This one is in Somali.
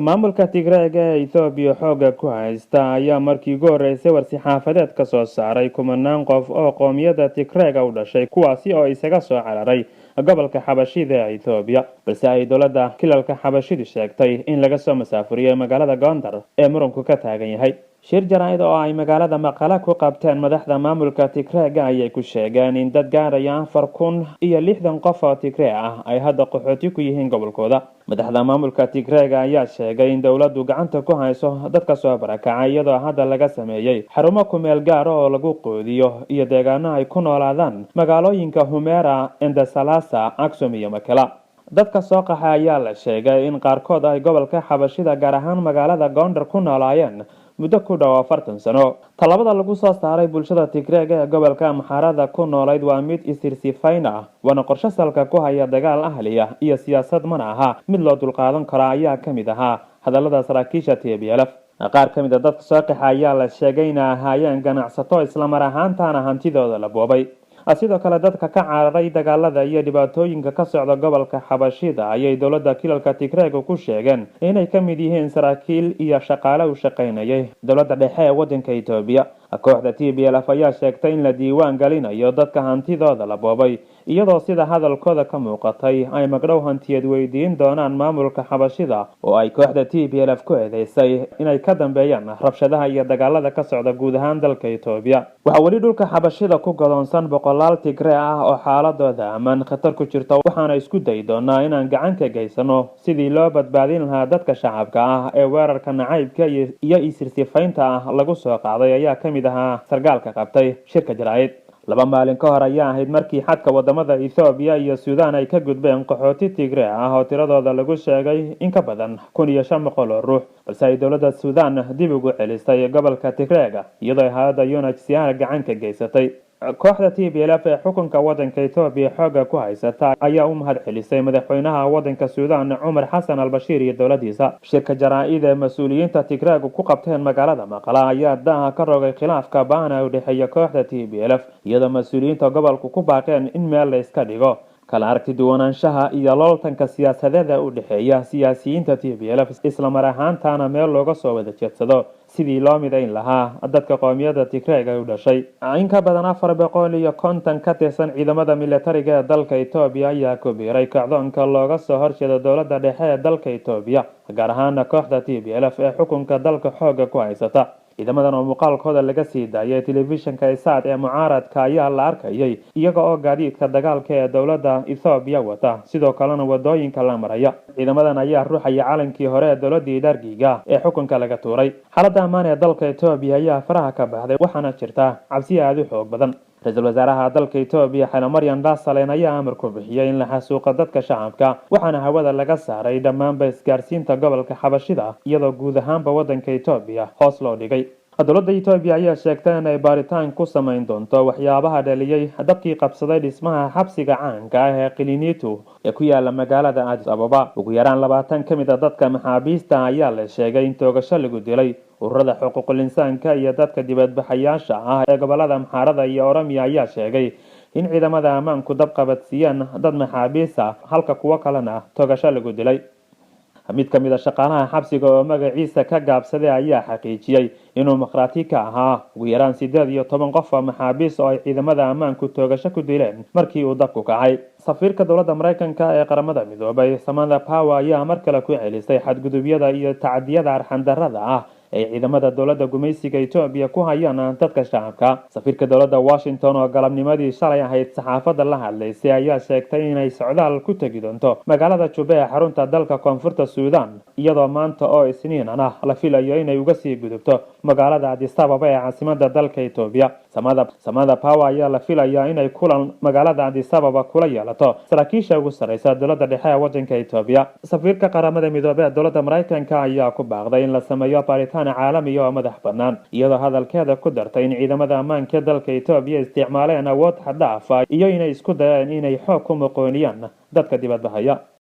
maamulka Tigre ee Itoobiya xooga ku haysta ayaa markii ugu horeysay war-saxaafadeed ka soo saaray kumanaan qof oo qoomiyadda Tigre u dhashay kuwaasi oo isaga soo cararay gobolka Xabashida ee Itoobiya balse ay dowladda kilalka Xabashidu sheegtay in laga soo masaafuriyay magaalada Gondar ee muranku ka taagan yahay. shir jaraa'id oo ay magaalada Maqala ku qabteen madaxda maamulka Tigre ayay ku sheegeen in dad gaaraya 4,060 qof oo Tigre ah ay hadda qaxooti ku yihiin gobolkooda. madaxda maamulka Tigre ayaa sheegay in dawladdu gacanta ku hayso dadka soo barakacay iyadoo hadda laga sameeyay xarumo ku meel gaar ah oo lagu qoodiyo iyo deegaano ay ku noolaadaan magaalooyinka Humera, Endasalasa, Aksum iyo Makala. dadka soo qaxay ayaa la sheegay in qaarkood ay gobolka Xabashida gaar ahaan magaalada Gondar ku noolaayeen muddo ku dhow 40 sano. talabada lagu soo saaray bulshada Tigre ee gobolka Amxaarada ku noolayd waa mid isirsifayn ah, waana qorshe salka ku haya dagaal ahli ah iyo siyaasad mana aha mid loo dulqaadan karo ayaa ka mid ahaa hadallada saraakiisha TPLF. qaar ka mid ah dadka soo qaxay ayaa la sheegay in ay ahaayeen ganacsato isla mar ahaantaana hantidooda la boobay. sidoo kale dadka ka cararay dagaalada iyo dhibaatooyinka ka socda gobolka Xabashida ayay dowladda kilalka Tigre ku sheegeen inay ka mid yihiin saraakiil iyo shaqaale u shaqaynayay dowladda dhexe ee waddanka Itoobiya. kooxda TPLF ayaa sheegtay in la diiwaan galinayo dadka hantidooda la boobay iyadoo sida hadalkooda ka muuqatay ay magdhow hantiyeed weydiin doonaan maamulka Xabashida oo ay kooxda TPLF ku eedeysay inay ka dambeeyaan rabshadaha iyo dagaalada ka socda guud ahaan dalka Itoobiya. waxaa weli dhulka Xabashida ku godoonsan boqolaal Tigre ah oo xaaladooda ammaan khatar ku jirta, waxaana isku day doonaa inaan gacan ka geysano sidii loo badbaadin lahaa dadka shacabka ah ee weerarka nacaybka iyo isirsifaynta ah lagu soo qaaday ayaa ka mid ahaa sargaalka qabtay shirka jaraa'id. 2 maalin ka hor ayaa ahayd markii xadka wadamada Itoobiya iyo Sudan ay ka gudbeen qaxooti Tigre ah oo tiradooda lagu sheegay in ka badan 1,500 oo ruux, balse ay dowladda Sudan dib ugu celisay gobolka Tigre iyadoo hay'adda UNHCR gacan ka geysatay. kooxda TPLF ee xukunka waddanka Itoobiya xooga ku haysata ayaa u mahad celisay madaxweynaha waddanka Sudan Umar Hassan al-Bashir iyo dowladiisa. shirka jaraa'id ee mas'uuliyiinta Tigre ku qabteen magaalada Maqala ayaa daaha ka rogay khilaafka ba'an ee u dhexeeya kooxda TPLF iyadoo mas'uuliyiinta gobolku ku baaqeen in meel la iska dhigo kala aragti duwanaanshaha iyo loolanka siyaasadeed ee u dhexeeya siyaasiyiinta TPLF isla mar ahaantaana meel looga soo wada jeedsado sidii loo midayn lahaa dadka qoomiyadda Tigre u dhashay. in ka badan 450 ka tirsan ciidamada militariga ee dalka Itoobiya ayaa ku biiray kacdoonka looga soo horjeedo dowladda dhexe ee dalka Itoobiya gaar ahaan kooxda TPLF ee xukunka dalka xooga ku haysata. ciidamadan oo muuqaalkooda laga sii daayay telefishinka Isaad ee mucaaradka ayaa la arkayay iyaga oo gaadiidka dagaalka ee dowladda Itoobiya wata sidoo kalena wadooyinka la maraya. ciidamadan ayaa ruuxaya calankii hore ee dowladda Dargiga ee xukunka laga tuuray. xaaladda ammaan ee dalka Itoobiya ayaa faraha ka baxday waxaana jirta cabsi aad u xoog badan. ra-iisul wasaaraha dalka Itoobiya Maryam Desalegn ayaa amar ku bixiyay in la xasuuqo dadka shacabka waxaana hawada laga saaray dhammaanba isgaarsiinta gobolka Xabashida iyadoo guud ahaanba waddanka Itoobiya hoos loo dhigay. dowladda Itoobiya ayaa sheegtay in ay baaritaan ku samayn doonto waxyaabaha dhaliyay dabkii qabsaday dhismaha xabsiga caanka ah ee Qilinitu ee ku yaala magaalada Addis Ababa. ugu yaraan 20 ka mid ah dadka maxaabiista ayaa la sheegay in toogasho lagu dilay. ururada xuquuqul insaanka iyo dadka dibadbaxayaasha ah ee gobolada Amxaarada iyo Oromiya ayaa sheegay in ciidamada ammaanku dab qabadsiiyeen dad maxaabiis ah halka kuwa kalena toogasho lagu dilay. mid ka mid ah shaqaalaha xabsiga oo magaciisa ka gaabsaday ayaa xaqiijiyay inuu markhaati ka ahaa ugu yaraan 18 qof oo maxaabiis oo ay ciidamada ammaanku toogasho ku dileen markii uu dabku kacay. safiirka dowladda Mareykanka ee qaramada midoobay Samantha Power ayaa mar kale ku celisay xadgudubyada iyo tacadiyada arxan-darrada ah ay ciidamada dowladda gumaysiga Itoobiya ku hayaan dadka shacabka. safiirka dowladda Washington oo galabnimadii shalay ahayd saxaafadda la hadlaysay ayaa sheegtay inay socdaal ku tagi doonto magaalada Juba ee xarunta dalka koonfurta Sudan iyadoo maanta oo Isniin ah la filayo inay uga sii gudubto magaalada Addis Ababa ee caasimadda dalka Itoobiya. Samantha Power ayaa la filayaa inay kulan magaalada Addis Ababa kula yeelato saraakiisha ugu sareysa dowladda dhexe ee waddanka Itoobiya. safiirka qaramada midoobay ee dowladda Mareykanka ayaa ku baaqday in la sameeyo baaritaan caalami oo madax bannaan iyadoo hadalkeeda ku dartay in ciidamada ammaanka dalka Itoobiya isticmaaleen awood xad dhaaf ah iyo inay isku dayeen inay xoog ku muqooniyaan dadka dibadbaxaya.